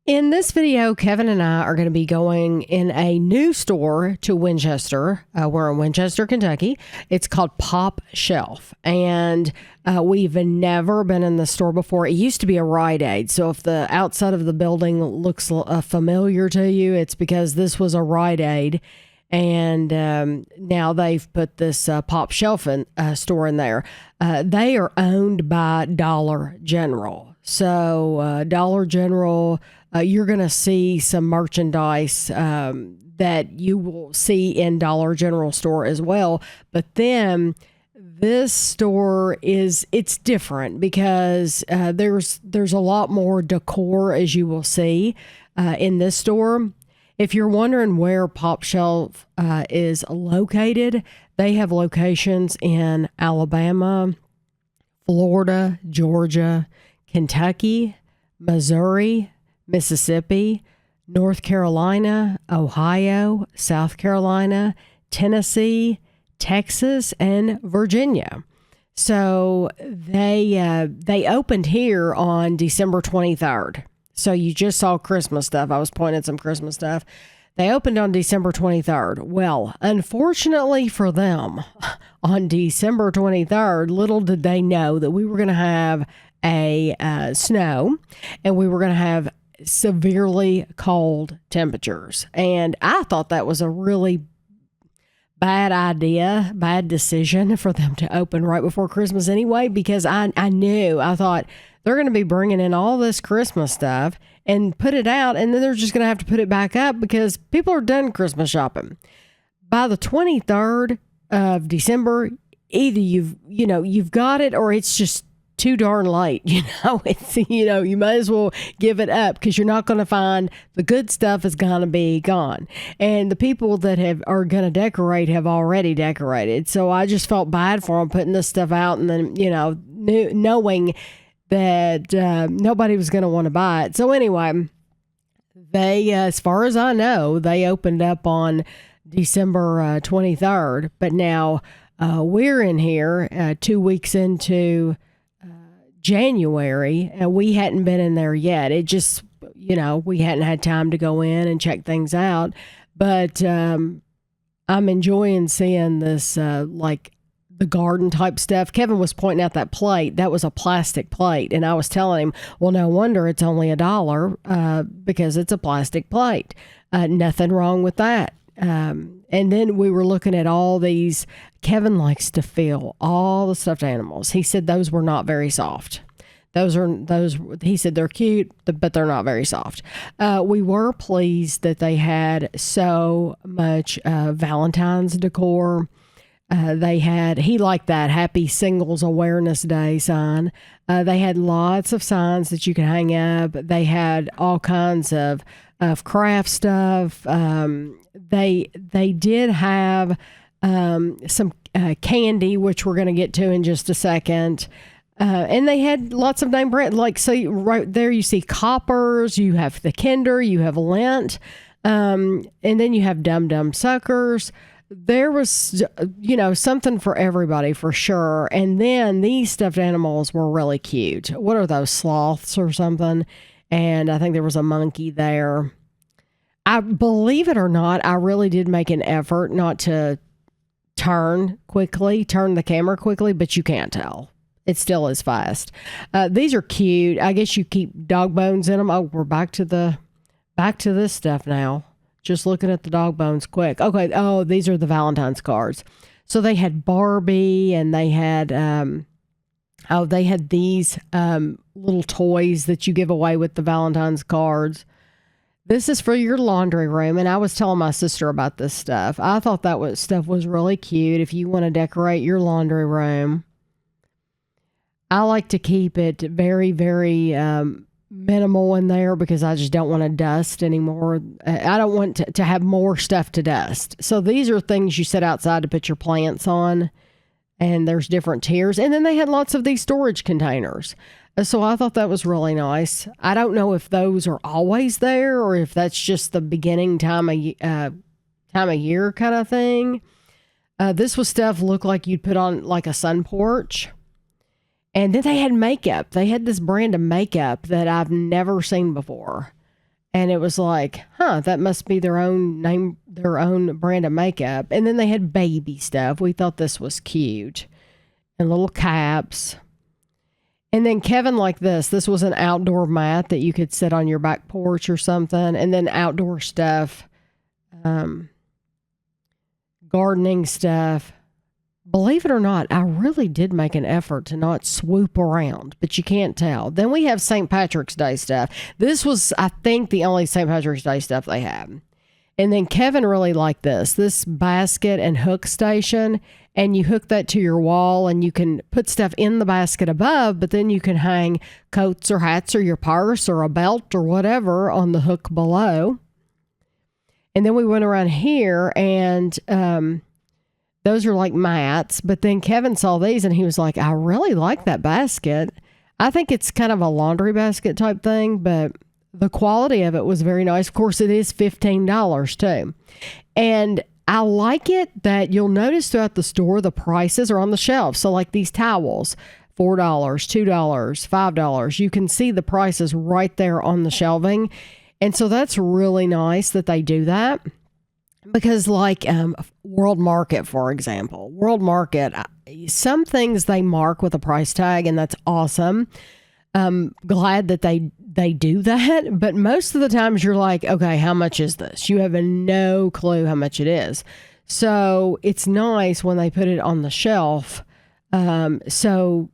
In this video, Kevin and I are going to be going in a new store to Winchester. We're in Winchester, Kentucky. It's called pOpshelf, and we've never been in the store before. It used to be a Rite Aid, so if the outside of the building looks familiar to you, it's because this was a Rite Aid, and now they've put this pOpshelf store in there. They are owned by Dollar General. So Dollar General, you're going to see some merchandise that you will see in Dollar General store as well. But then this store it's different because there's a lot more decor, as you will see in this store. If you're wondering where pOpshelf is located, they have locations in Alabama, Florida, Georgia, Kentucky, Missouri, Mississippi, North Carolina, Ohio, South Carolina, Tennessee, Texas, and Virginia. So they opened here on December 23rd. So you just saw Christmas stuff. I was pointing at some Christmas stuff. They opened on December 23rd. Well, unfortunately for them, on December 23rd, little did they know that we were going to have a snow, and we were going to have severely cold temperatures. And I thought that was a really bad decision for them to open right before Christmas anyway, because I thought they're going to be bringing in all this Christmas stuff and put it out, and then they're just going to have to put it back up because people are done Christmas shopping. By the 23rd of December, either you've got it or it's just too darn late. You might as well give it up because you're not going to find the good stuff is going to be gone. And the people that are going to decorate have already decorated. So I just felt bad for them putting this stuff out and then, knowing that nobody was going to want to buy it. So anyway, they, as far as I know, they opened up on December 23rd. But now we're in here 2 weeks into January, and we hadn't been in there yet. It just, we hadn't had time to go in and check things out. But I'm enjoying seeing this, like the garden type stuff. Kevin was pointing out that plate. That was a plastic plate. And I was telling him, well, no wonder it's only $1 because it's a plastic plate. Nothing wrong with that. And then we were looking at all these. Kevin likes to feel all the stuffed animals. He said those were not very soft. He said they're cute, but they're not very soft. We were pleased that they had so much Valentine's decor. He liked that Happy Singles Awareness Day sign. They had lots of signs that you could hang up. They had all kinds of craft stuff. They did have some candy, which we're going to get to in just a second. And they had lots of name brand, like, so right there you see Coppers, you have the Kinder, you have Lint, and then you have Dum Dum Suckers. There was, something for everybody for sure. And then these stuffed animals were really cute. What are those, sloths or something? And I think there was a monkey there. I believe it or not, I really did make an effort not to turn the camera quickly, but you can't tell. It still is fast. These are cute. I guess you keep dog bones in them. Oh, we're back to this stuff now. Just looking at the dog bones quick. Okay. Oh, these are the Valentine's cards. So they had Barbie, and they had, these little toys that you give away with the Valentine's cards. This is for your laundry room. And I was telling my sister about this stuff. I thought stuff was really cute if you want to decorate your laundry room. I like to keep it very, very minimal in there because I just don't want to dust anymore. I don't want to have more stuff to dust. So these are things you set outside to put your plants on, and there's different tiers. And then they had lots of these storage containers. So I thought that was really nice. I don't know if those are always there or if that's just the beginning time of year kind of thing. This was stuff looked like you'd put on like a sun porch. And then they had makeup. They had this brand of makeup that I've never seen before. And it was like, huh, that must be their own name, their own brand of makeup. And then they had baby stuff. We thought this was cute. And little caps. And then Kevin liked this. This was an outdoor mat that you could sit on your back porch or something. And then outdoor stuff, gardening stuff. Believe it or not, I really did make an effort to not swoop around, but you can't tell. Then we have St. Patrick's Day stuff. This was, I think, the only St. Patrick's Day stuff they had. And then Kevin really liked this basket and hook station. And you hook that to your wall and you can put stuff in the basket above, but then you can hang coats or hats or your purse or a belt or whatever on the hook below. And then we went around here and those are like mats. But then Kevin saw these and he was like, I really like that basket. I think it's kind of a laundry basket type thing, but the quality of it was very nice. Of course, it is $15 too. And I like it that you'll notice throughout the store, the prices are on the shelf. So like these towels, $4, $2, $5. You can see the prices right there on the shelving. And so that's really nice that they do that. Because like World Market, for example, World Market, some things they mark with a price tag and that's awesome. Glad that they do that, but most of the times you're like, okay, how much is this? You have no clue how much it is. So it's nice when they put it on the shelf. So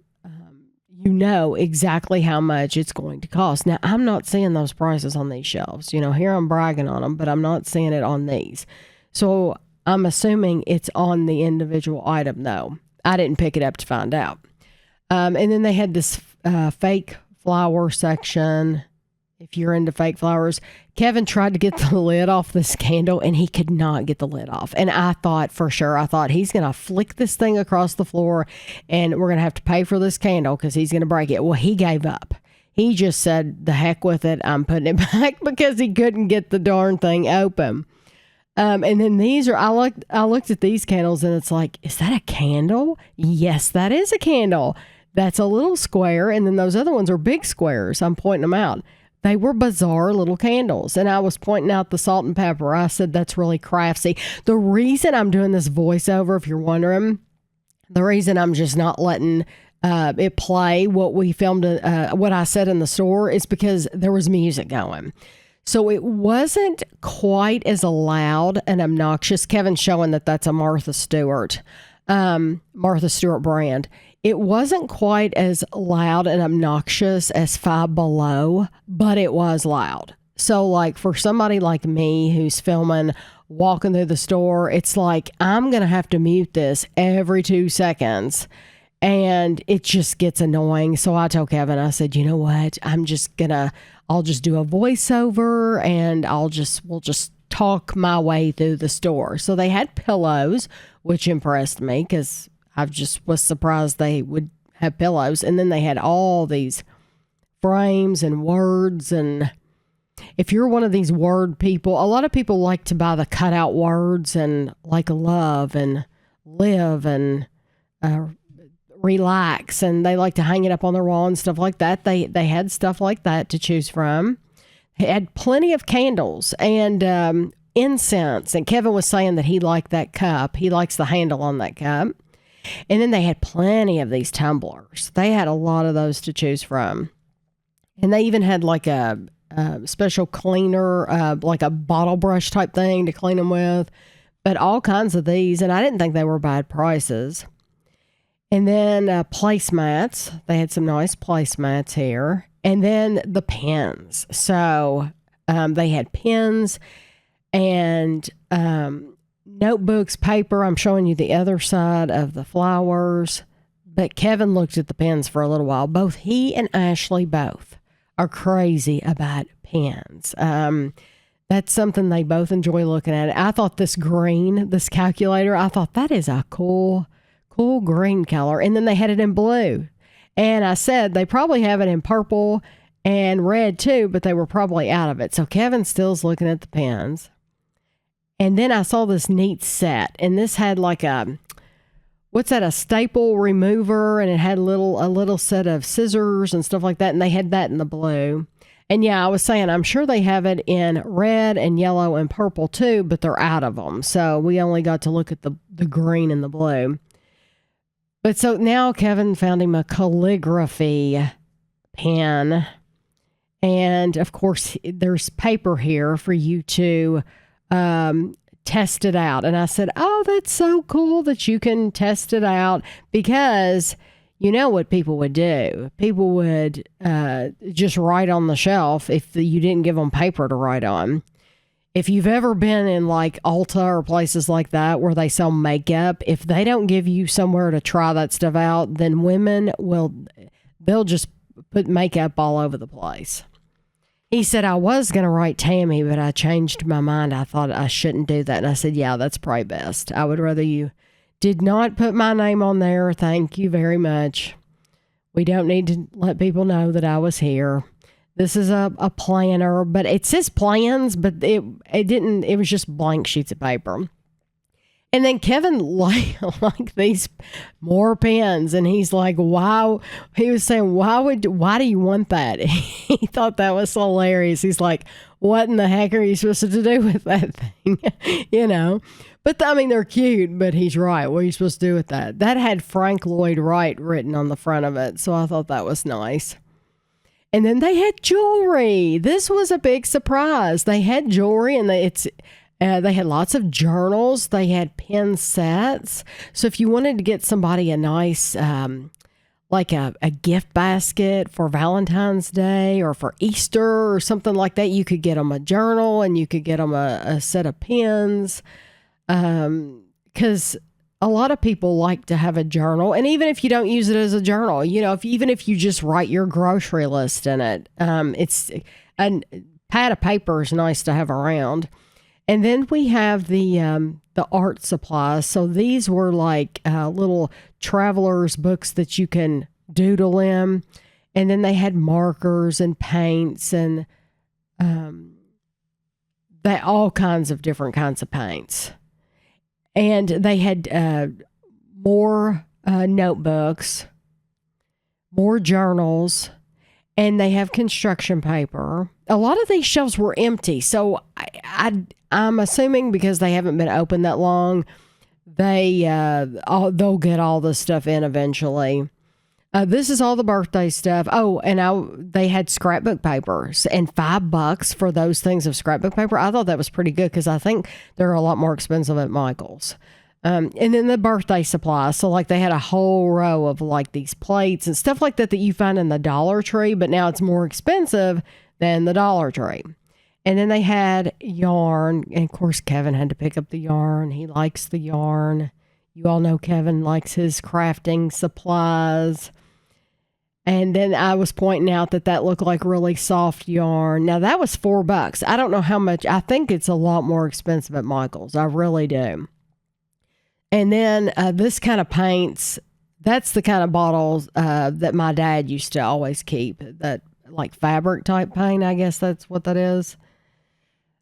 you know exactly how much it's going to cost. Now, I'm not seeing those prices on these shelves. You know, here I'm bragging on them, but I'm not seeing it on these. So I'm assuming it's on the individual item though. I didn't pick it up to find out. And then they had this fake flower section. If you're into fake flowers, Kevin tried to get the lid off this candle and he could not get the lid off. And I thought he's going to flick this thing across the floor and we're going to have to pay for this candle because he's going to break it. Well, he gave up. He just said, the heck with it. I'm putting it back because he couldn't get the darn thing open. And then these are, I looked at these candles and it's like, is that a candle? Yes, that is a candle. That's a little square. And then those other ones are big squares. I'm pointing them out. They were bizarre little candles. And I was pointing out the salt and pepper. I said, that's really craftsy. The reason I'm doing this voiceover, if you're wondering, the reason I'm just not letting it play what we filmed, what I said in the store is because there was music going. So it wasn't quite as loud and obnoxious. Kevin's showing that that's a Martha Stewart brand. It wasn't quite as loud and obnoxious as Five Below, but it was loud. So like for somebody like me who's filming, walking through the store, it's like I'm going to have to mute this every 2 seconds and it just gets annoying. So I told Kevin, I said, you know what? I'll just do a voiceover and we'll just talk my way through the store. So they had pillows, which impressed me because I just was surprised they would have pillows. And then they had all these frames and words. And if you're one of these word people, a lot of people like to buy the cutout words and like love and live and relax. And they like to hang it up on their wall and stuff like that. They had stuff like that to choose from. They had plenty of candles and incense. And Kevin was saying that he liked that cup. He likes the handle on that cup. And then they had plenty of these tumblers. They had a lot of those to choose from. And they even had like a special cleaner, like a bottle brush type thing to clean them with. But all kinds of these. And I didn't think they were bad prices. And then placemats. They had some nice placemats here. And then the pens. So they had pens and notebooks, paper. I'm showing you the other side of the flowers. But Kevin looked at the pens for a little while. Both he and Ashley both are crazy about pens. That's something they both enjoy looking at. I thought this calculator, I thought that is a cool green color. And then they had it in blue. And I said they probably have it in purple and red too, but they were probably out of it. So Kevin still's looking at the pens. And then I saw this neat set, and this had like a staple remover, and it had a little set of scissors and stuff like that, and they had that in the blue. And yeah, I was saying, I'm sure they have it in red and yellow and purple too, but they're out of them. So we only got to look at the green and the blue. But so now Kevin found him a calligraphy pen. And of course, there's paper here for you to test it out. And I said, oh, that's so cool that you can test it out, because you know what people would do. People would just write on the shelf if you didn't give them paper to write on. If you've ever been in like Ulta or places like that where they sell makeup, if they don't give you somewhere to try that stuff out, then they'll just put makeup all over the place. He said, I was going to write Tammy, but I changed my mind. I thought I shouldn't do that. And I said, yeah, that's probably best. I would rather you did not put my name on there. Thank you very much. We don't need to let people know that I was here. This is a planner, but it says plans, but it was just blank sheets of paper. And then Kevin like these more pens, and he's like, wow. He was saying, why do you want that? He thought that was hilarious. He's like, what in the heck are you supposed to do with that thing? You know? But I mean, they're cute, but he's right. What are you supposed to do with that? That had Frank Lloyd Wright written on the front of it. So I thought that was nice. And then they had jewelry. This was a big surprise. They had jewelry, and they had lots of journals. They had pen sets. So if you wanted to get somebody a nice, like a gift basket for Valentine's Day or for Easter or something like that, you could get them a journal, and you could get them a set of pens. Because a lot of people like to have a journal, and even if you don't use it as a journal, you know, even if you just write your grocery list in it, it's a pad of paper is nice to have around. And then we have the art supplies. So these were like little traveler's books that you can doodle in, and then they had markers and paints and all kinds of different kinds of paints. And they had more notebooks, more journals, and they have construction paper. A lot of these shelves were empty, so I'm assuming because they haven't been open that long, they'll get all this stuff in eventually. This is all the birthday stuff. Oh, and they had scrapbook papers, and $5 for those things of scrapbook paper. I thought that was pretty good, because I think they're a lot more expensive at Michael's. And then the birthday supplies. So like they had a whole row of like these plates and stuff like that you find in the Dollar Tree, but now it's more expensive than the Dollar Tree. And then they had yarn. And of course, Kevin had to pick up the yarn. He likes the yarn. You all know Kevin likes his crafting supplies. And then I was pointing out that looked like really soft yarn. Now that was $4. I don't know how much. I think it's a lot more expensive at Michael's. I really do. And then this kind of paints, that's the kind of bottles that my dad used to always keep. That like fabric type paint, I guess that's what that is.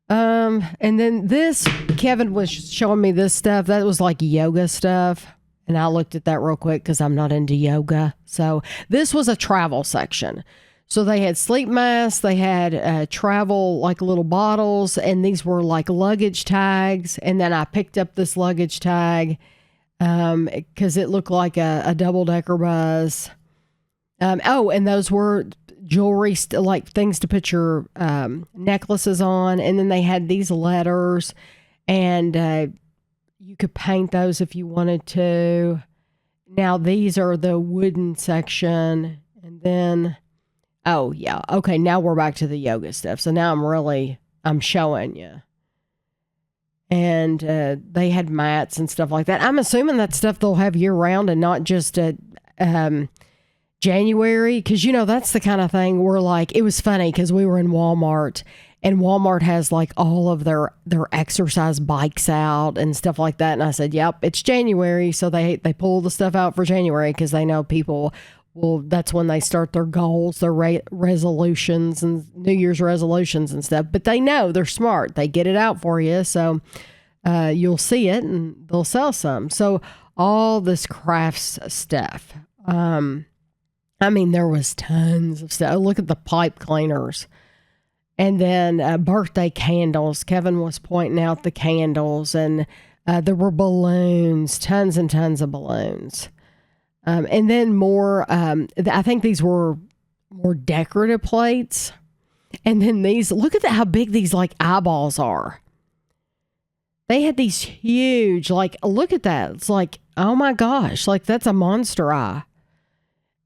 And then this, Kevin was showing me this stuff. That was like yoga stuff. And I looked at that real quick because I'm not into yoga. So this was a travel section. So they had sleep masks. They had travel, like little bottles. And these were like luggage tags. And then I picked up this luggage tag because it looked like a double-decker bus. And those were jewelry, like things to put your necklaces on. And then they had these letters. And you could paint those if you wanted to. Now these are the wooden section. And then, oh yeah. Okay. Now we're back to the yoga stuff. So now I'm showing you. And they had mats and stuff like that. I'm assuming that stuff they'll have year round and not just at January. Because, you know, that's the kind of thing where like, it was funny because we were in Walmart. And Walmart has like all of their exercise bikes out and stuff like that. And I said, yep, it's January. So they pull the stuff out for January because they know people will, that's when they start their goals, their resolutions and New Year's resolutions and stuff. But they know, they're smart. They get it out for you. So you'll see it and they'll sell some. So all this crafts stuff. I mean, there was tons of stuff. Look at the pipe cleaners. And then birthday candles. Kevin was pointing out the candles, and there were balloons, tons and tons of balloons. And then more, I think these were more decorative plates. And then these, look at how big these like eyeballs are. They had these huge, like, look at that. It's like, oh my gosh, like that's a monster eye.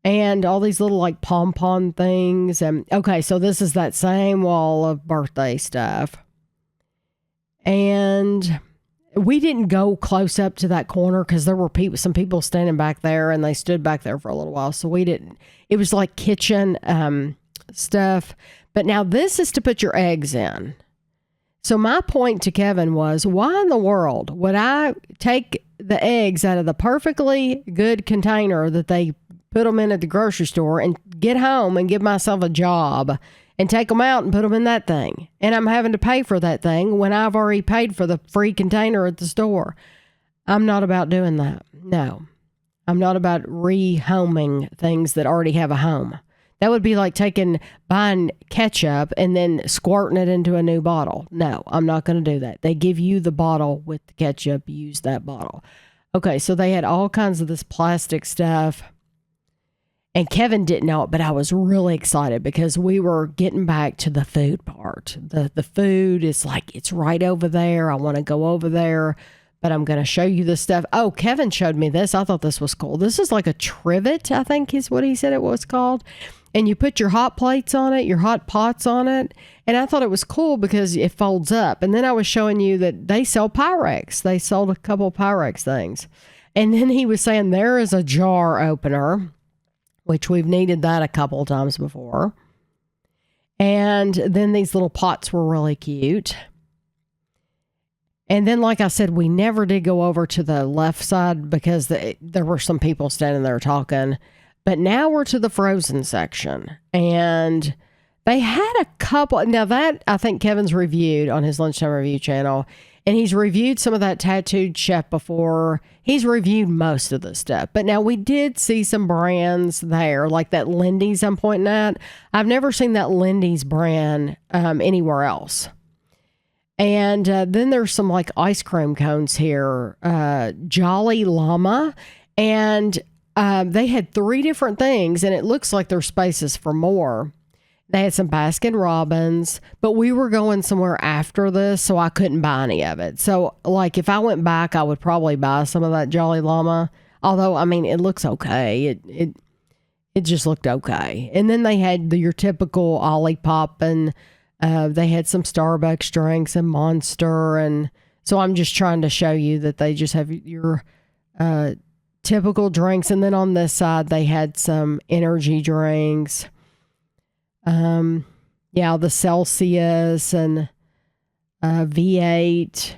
And all these little like pom-pom things. And okay, so this is that same wall of birthday stuff. And we didn't go close up to that corner because there were some people standing back there, and they stood back there for a little while. So we didn't. It was like kitchen stuff. But now this is to put your eggs in. So my point to Kevin was, why in the world would I take the eggs out of the perfectly good container that they put them in at the grocery store and get home and give myself a job and take them out and put them in that thing? And I'm having to pay for that thing when I've already paid for the free container at the store. I'm not about doing that. No, I'm not about rehoming things that already have a home. That would be like buying ketchup and then squirting it into a new bottle. No, I'm not going to do that. They give you the bottle with the ketchup. Use that bottle. Okay, so they had all kinds of this plastic stuff. And Kevin didn't know it, but I was really excited because we were getting back to the food part. The food is like, it's right over there. I want to go over there, but I'm going to show you this stuff. Oh, Kevin showed me this. I thought this was cool. This is like a trivet, I think is what he said it was called. And you put your hot plates on it, your hot pots on it. And I thought it was cool because it folds up. And then I was showing you that they sell Pyrex. They sold a couple Pyrex things. And then he was saying there is a jar opener, which we've needed that a couple of times before. And then these little pots were really cute. And then, like I said, we never did go over to the left side because there were some people standing there talking. But now we're to the frozen section. And they had a couple. Now that I think Kevin's reviewed on his Lunchtime Review channel. And he's reviewed some of that Tattooed Chef before. He's reviewed most of the stuff. But now we did see some brands there, like that Lindy's I'm pointing at. I've never seen that Lindy's brand anywhere else. And then there's some like ice cream cones here. Jolly Llama. And they had 3 different things. And it looks like there's spaces for more. They had some Baskin Robbins, but we were going somewhere after this, so I couldn't buy any of it. So, like, if I went back, I would probably buy some of that Jolly Llama. Although, I mean, it looks okay. It just looked okay. And then they had your typical Olipop, and they had some Starbucks drinks and Monster. And so I'm just trying to show you that they just have your typical drinks. And then on this side, they had some energy drinks. The Celsius and V8,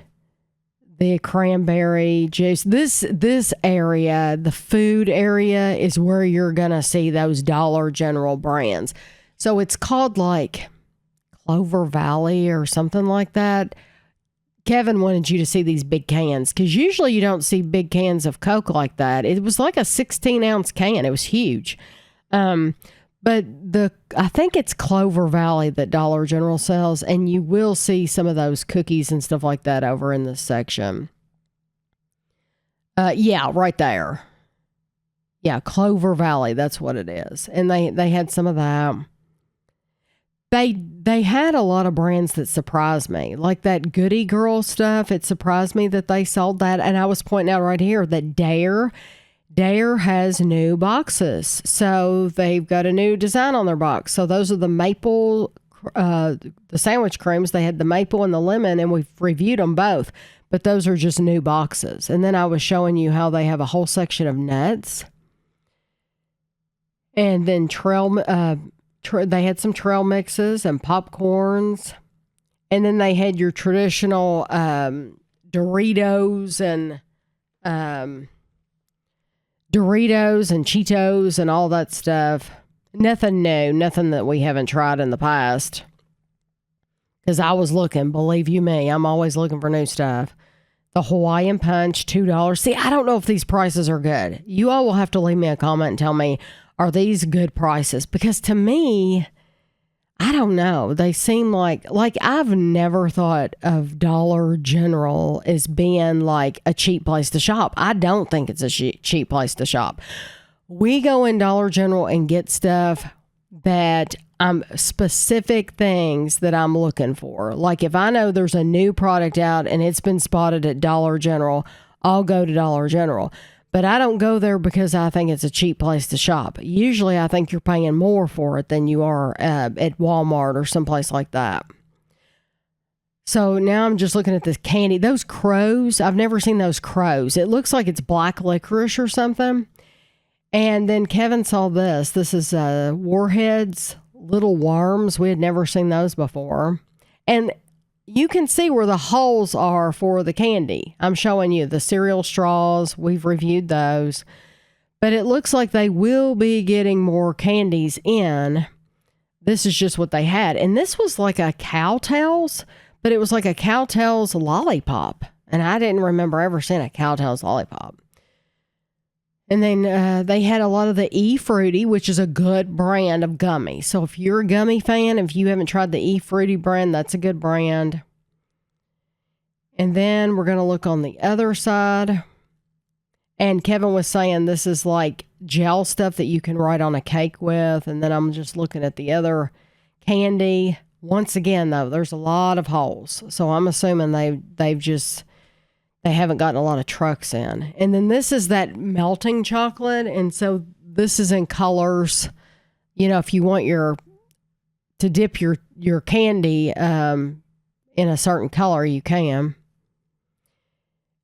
the cranberry juice. This area, the food area, is where you're gonna see those Dollar General brands. So it's called like Clover Valley or something like that. Kevin wanted you to see these big cans because usually you don't see big cans of Coke like that. It was like a 16-ounce can. It was huge. But I think it's Clover Valley that Dollar General sells, and you will see some of those cookies and stuff like that over in this section. Yeah, right there. Yeah, Clover Valley, that's what it is. And they had some of that. They had a lot of brands that surprised me, like that Goody Girl stuff. It surprised me that they sold that, and I was pointing out right here that Dare has new boxes. So they've got a new design on their box. So those are the maple, the sandwich creams. They had the maple and the lemon, and we've reviewed them both. But those are just new boxes. And then I was showing you how they have a whole section of nuts. And then they had some trail mixes and popcorns. And then they had your traditional Doritos and Cheetos and all that stuff. Nothing new, nothing that we haven't tried in the past. Because I was looking, believe you me, I'm always looking for new stuff. The Hawaiian Punch, $2. See, I don't know if these prices are good. You all will have to leave me a comment and tell me, are these good prices? Because to me, I don't know. They seem like I've never thought of Dollar General as being like a cheap place to shop. I don't think it's a cheap place to shop. We go in Dollar General and get stuff that specific things that I'm looking for. Like if I know there's a new product out and it's been spotted at Dollar General, I'll go to Dollar General. But I don't go there because I think it's a cheap place to shop. Usually I think you're paying more for it than you are at Walmart or someplace like that. So now I'm just looking at this candy. Those crows, I've never seen those crows. It looks like it's black licorice or something. And then Kevin saw this. This is Warheads Little Worms. We had never seen those before. And you can see where the holes are for the candy. I'm showing you the cereal straws. We've reviewed those. But it looks like they will be getting more candies in. This is just what they had. And this was like a Cowtails, but it was like a Cowtails lollipop. And I didn't remember ever seeing a Cowtails lollipop. And then they had a lot of the E-Fruity, which is a good brand of gummy. So if you're a gummy fan, if you haven't tried the E-Fruity brand, that's a good brand. And then we're going to look on the other side. And Kevin was saying this is like gel stuff that you can write on a cake with. And then I'm just looking at the other candy. Once again, though, there's a lot of holes. So I'm assuming they haven't gotten a lot of trucks in. And then this is that melting chocolate. And so this is in colors. You know, if you want to dip your candy in a certain color, you can.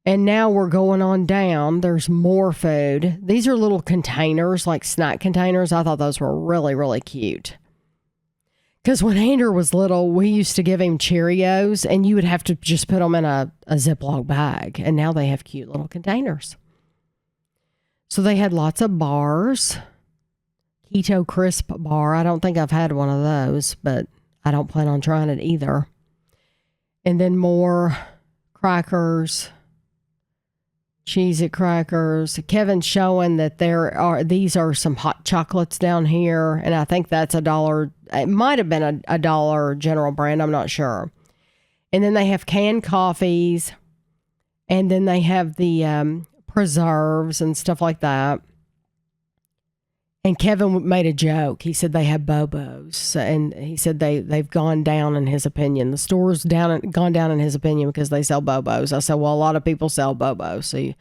And now we're going on down. There's more food. These are little containers, like snack containers. I thought those were really, really cute. Because when Andrew was little, we used to give him Cheerios, and you would have to just put them in a Ziploc bag. And now they have cute little containers. So they had lots of bars. Keto Crisp bar. I don't think I've had one of those, but I don't plan on trying it either. And then more crackers. Cheez-It crackers. Kevin's showing that these are some hot chocolates down here, and I think that's $1. It might have been a Dollar General brand. I'm not sure. And then they have canned coffees, and then they have the preserves and stuff like that. And Kevin made a joke. He said they have Bobos, and he said they've gone down in his opinion. The store's gone down in his opinion because they sell Bobos. I said, well, a lot of people sell Bobos. So,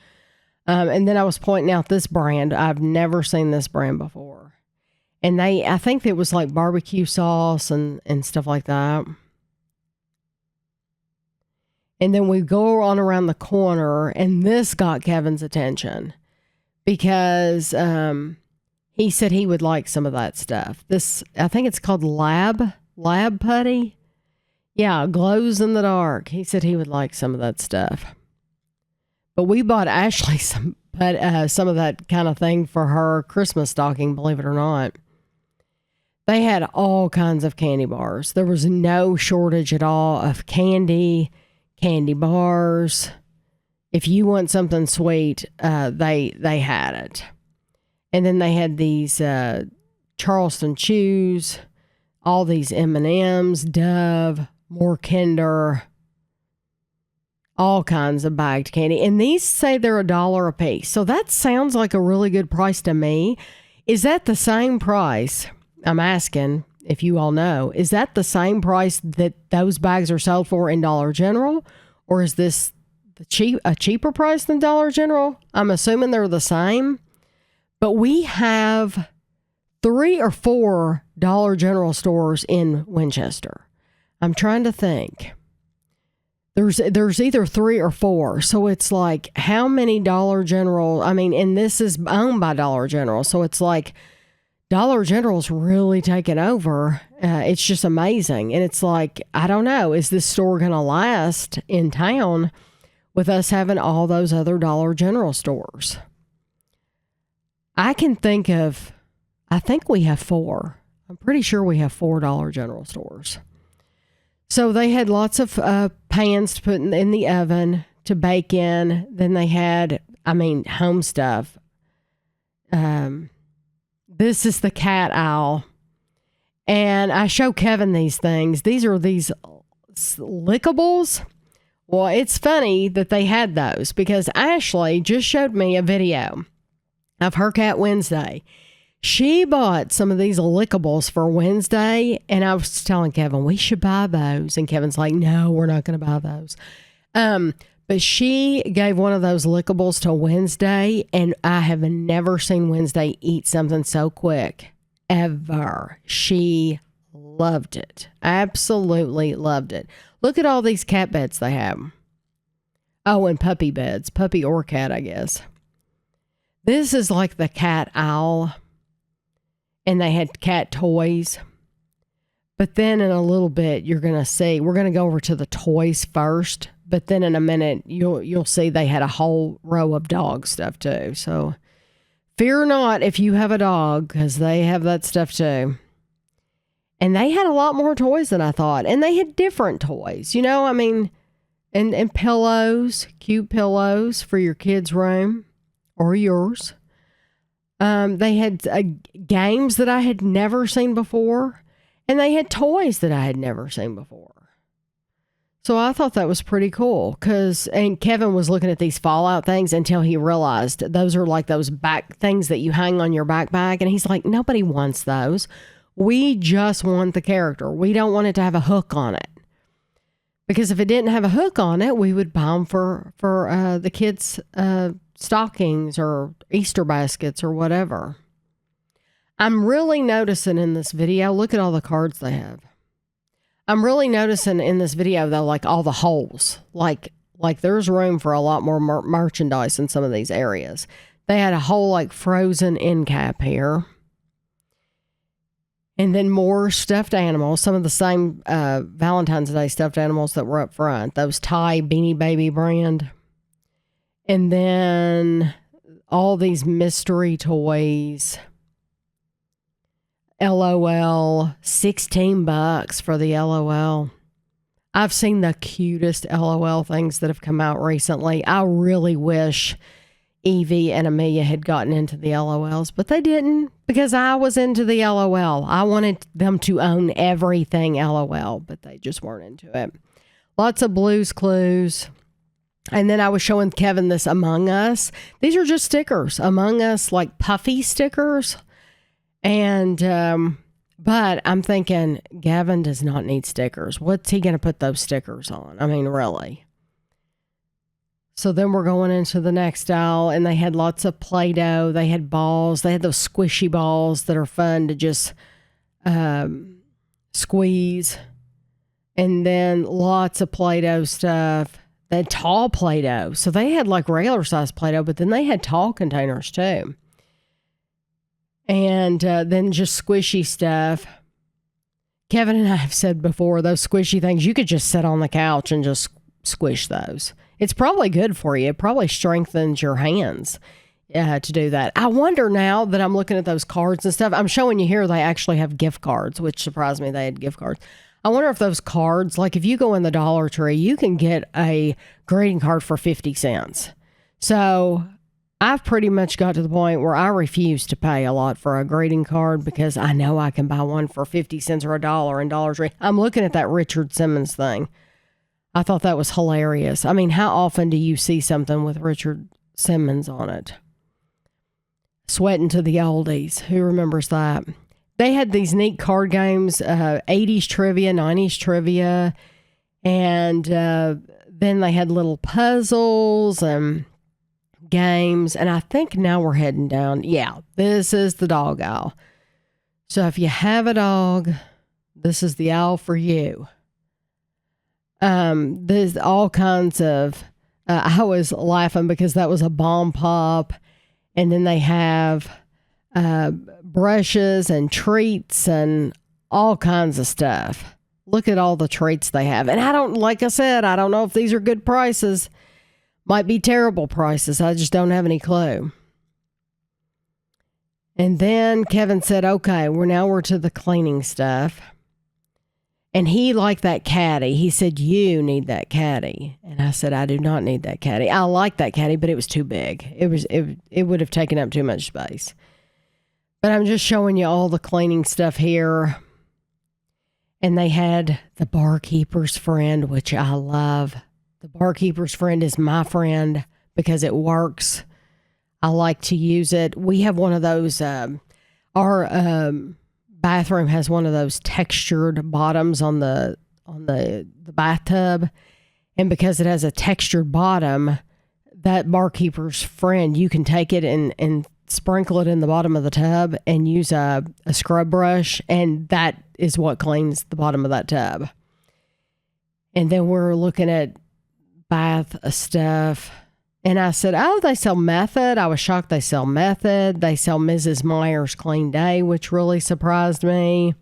and then I was pointing out this brand. I've never seen this brand before, and I think it was like barbecue sauce and stuff like that. And then we go on around the corner, and this got Kevin's attention because he said he would like some of that stuff. This, I think it's called Lab Putty. Yeah, glows in the dark. He said he would like some of that stuff. But we bought Ashley some of that kind of thing for her Christmas stocking, believe it or not. They had all kinds of candy bars. There was no shortage at all of candy bars. If you want something sweet, they had it. And then they had these Charleston Chews, all these M&Ms, Dove, more Kinder, all kinds of bagged candy. And these say they're $1 a piece. So that sounds like a really good price to me. Is that the same price? I'm asking if you all know. Is that the same price that those bags are sold for in Dollar General? Or is this a cheaper price than Dollar General? I'm assuming they're the same. But we have 3 or 4 Dollar General stores in Winchester. I'm trying to think. There's either 3 or 4. So it's like, how many Dollar General? I mean, and this is owned by Dollar General. So it's like Dollar General's really taken over. It's just amazing. And it's like, I don't know, is this store going to last in town with us having all those other Dollar General stores? I think we have 4. I'm pretty sure we have 4 Dollar General stores. So they had lots of pans to put in the oven to bake in. Then they had, home stuff. This is the cat aisle. And I show Kevin these things. These are these lickables. Well, it's funny that they had those because Ashley just showed me a video of her cat Wednesday. She bought some of these lickables for Wednesday, and I was telling Kevin, we should buy those. And Kevin's like, no, we're not going to buy those. But she gave one of those lickables to Wednesday, and I have never seen Wednesday eat something so quick, ever. She loved it. Absolutely loved it. Look at all these cat beds they have. Oh, and puppy beds. Puppy or cat, I guess. This is like the cat owl. And they had cat toys. But then in a little bit, you're going to see, we're going to go over to the toys first. But then in a minute, you'll see they had a whole row of dog stuff too. So fear not if you have a dog, because they have that stuff too. And they had a lot more toys than I thought. And they had different toys, and pillows, cute pillows for your kids' room or yours. They had games that I had never seen before, and they had toys that I had never seen before. So I thought that was pretty cool and Kevin was looking at these Fallout things until he realized those are like those back things that you hang on your backpack. And he's like, nobody wants those. We just want the character. We don't want it to have a hook on it. Because if it didn't have a hook on it, we would buy them for the kids' stockings or Easter baskets or whatever. I'm really noticing in this video, look at all the cards they have. I'm really noticing in this video, though, like all the holes. Like there's room for a lot more merchandise in some of these areas. They had a whole like frozen end cap here. And then more stuffed animals, some of the same Valentine's Day stuffed animals that were up front. Those Thai Beanie Baby brand. And then all these mystery toys. LOL, $16 for the LOL. I've seen the cutest LOL things that have come out recently. I really wish Evie and Amelia had gotten into the LOLs, but they didn't because I was into the LOL. I wanted them to own everything LOL, but they just weren't into it. Lots of Blue's Clues. And then I was showing Kevin this Among Us. These are just stickers. Among Us, like puffy stickers. And, but I'm thinking, Gavin does not need stickers. What's he going to put those stickers on? I mean, really? So then we're going into the next aisle, and they had lots of Play-Doh. They had balls. They had those squishy balls that are fun to just squeeze. And then lots of Play-Doh stuff. They had tall Play-Doh. So they had like regular size Play-Doh, but then they had tall containers too. And then just squishy stuff. Kevin and I have said before, those squishy things, you could just sit on the couch and just squish those. It's probably good for you. It probably strengthens your hands to do that. I wonder now that I'm looking at those cards and stuff, I'm showing you here they actually have gift cards, which surprised me they had gift cards. I wonder if those cards, like if you go in the Dollar Tree, you can get a greeting card for 50 cents. So I've pretty much got to the point where I refuse to pay a lot for a greeting card because I know I can buy one for 50 cents or $1 in Dollar Tree. I'm looking at that Richard Simmons thing. I thought that was hilarious. I mean, how often do you see something with Richard Simmons on it? Sweating to the oldies. Who remembers that? They had these neat card games, 80s trivia, 90s trivia, and then they had little puzzles and games. And I think now we're heading down. Yeah, this is the dog aisle. So if you have a dog, this is the aisle for you. There's all kinds of, I was laughing because that was a bomb pop. And then they have brushes and treats and all kinds of stuff. Look at all the treats they have. And like I said, I don't know if these are good prices. Might be terrible prices. I just don't have any clue. And then Kevin said, okay, we're to the cleaning stuff. And he liked that caddy. He said, you need that caddy. And I said, I do not need that caddy. I like that caddy, but it was too big. It would have taken up too much space. But I'm just showing you all the cleaning stuff here. And they had the barkeeper's friend, which I love. The barkeeper's friend is my friend because it works. I like to use it. We have one of those, our bathroom has one of those textured bottoms on the bathtub. And because it has a textured bottom, that barkeeper's friend, you can take it and sprinkle it in the bottom of the tub and use a scrub brush, and that is what cleans the bottom of that tub. And then we're looking at bath stuff, and I said, oh, they sell Method. I was shocked they sell Method. They sell Mrs. Meyer's Clean Day, which really surprised me.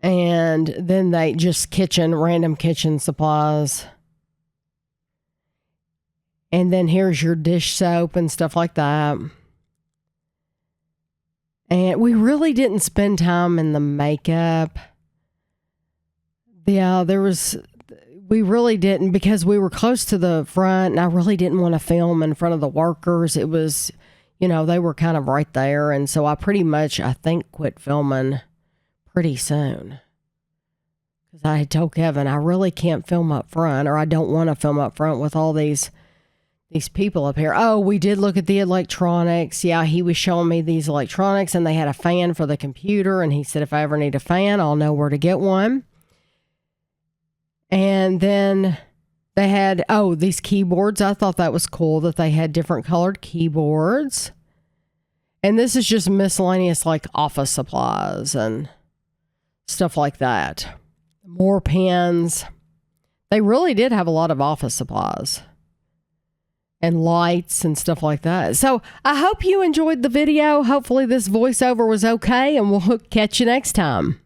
And then they just random kitchen supplies. And then here's your dish soap and stuff like that. And we really didn't spend time in the makeup. Yeah, we really didn't, because we were close to the front and I really didn't want to film in front of the workers. It was, they were kind of right there. And so I pretty much, I think, quit filming pretty soon. Because I had told Kevin, I really can't film up front, or I don't want to film up front with all these people up here. Oh, we did look at the electronics. Yeah, he was showing me these electronics, and they had a fan for the computer. And he said, if I ever need a fan, I'll know where to get one. And then they had, these keyboards. I thought that was cool that they had different colored keyboards. And this is just miscellaneous, like office supplies and stuff like that. More pens. They really did have a lot of office supplies and lights and stuff like that. So I hope you enjoyed the video. Hopefully this voiceover was okay, and we'll catch you next time.